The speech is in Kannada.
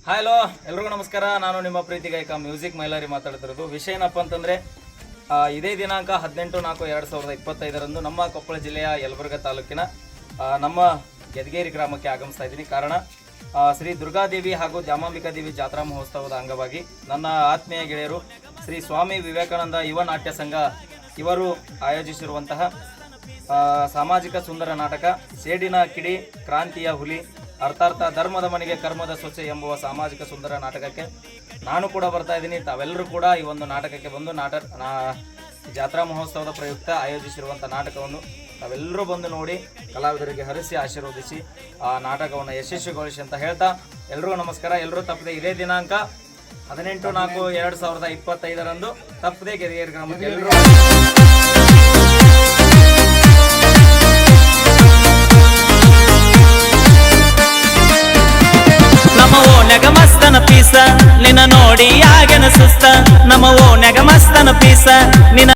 ಹಲೋ ಎಲ್ರಿಗೂ ನಮಸ್ಕಾರ. ನಾನು ನಿಮ್ಮ ಪ್ರೀತಿ ಗಾಯಕ ಮ್ಯೂಸಿಕ್ ಮೈಲಾರಿ ಮಾತಾಡ್ತಿರೋದು. ವಿಷಯ ಏನಪ್ಪ ಅಂತಂದರೆ ಇದೇ ದಿನಾಂಕ 18/4/2025 ನಮ್ಮ ಕೊಪ್ಪಳ ಜಿಲ್ಲೆಯ ಯಲಬುರ್ಗಾ ತಾಲೂಕಿನ ನಮ್ಮ ಯದಗೇರಿ ಗ್ರಾಮಕ್ಕೆ ಆಗಮಿಸ್ತಾ ಇದ್ದೀನಿ. ಕಾರಣ ಶ್ರೀ ದುರ್ಗಾದೇವಿ ಹಾಗೂ ದ್ಯಾಮಾಂಬಿಕಾ ದೇವಿ ಜಾತ್ರಾ ಮಹೋತ್ಸವದ ಅಂಗವಾಗಿ ನನ್ನ ಆತ್ಮೀಯ ಗೆಳೆಯರು ಶ್ರೀ ಸ್ವಾಮಿ ವಿವೇಕಾನಂದ ಯುವ ನಾಟ್ಯ ಸಂಘ ಇವರು ಆಯೋಜಿಸಿರುವಂತಹ ಸಾಮಾಜಿಕ ಸುಂದರ ನಾಟಕ ಸೇಡಿನ ಕಿಡಿ ಕ್ರಾಂತಿಯ ಹುಲಿ ಅರ್ಥಾರ್ಥ ಧರ್ಮದ ಮನೆಗೆ ಕರ್ಮದ ಸೊಸೆ ಎಂಬುವ ಸಾಮಾಜಿಕ ಸುಂದರ ನಾಟಕಕ್ಕೆ ನಾನು ಕೂಡ ಬರ್ತಾ ಇದ್ದೀನಿ. ತಾವೆಲ್ಲರೂ ಕೂಡ ಈ ಒಂದು ನಾಟಕಕ್ಕೆ ಬಂದು ಜಾತ್ರಾ ಮಹೋತ್ಸವದ ಪ್ರಯುಕ್ತ ಆಯೋಜಿಸಿರುವಂಥ ನಾಟಕವನ್ನು ತಾವೆಲ್ಲರೂ ಬಂದು ನೋಡಿ ಕಲಾವಿದರಿಗೆ ಹರಿಸಿ ಆಶೀರ್ವದಿಸಿ ಆ ನಾಟಕವನ್ನು ಯಶಸ್ವಿಗೊಳಿಸಿ ಅಂತ ಹೇಳ್ತಾ ಎಲ್ರಿಗೂ ನಮಸ್ಕಾರ. ಎಲ್ಲರೂ ತಪ್ಪದೆ ಇದೇ ದಿನಾಂಕ 18/4/2025 ತಪ್ಪದೆ ಯದಗೇರಿ ಗ್ರಾಮಕ್ಕೆ ಎಲ್ಲರೂ ನಮ್ಮ ಓಣ್ಯಾಗ ಮಸ್ತನ ಪೀಸ ನಿನ್ನ ನೋಡಿ ಆಗನ ಸುಸ್ತ ನಮ್ಮ ಓಣ್ಯಾಗ ಮಸ್ತನ ಪೀಸ ನಿನ್ನ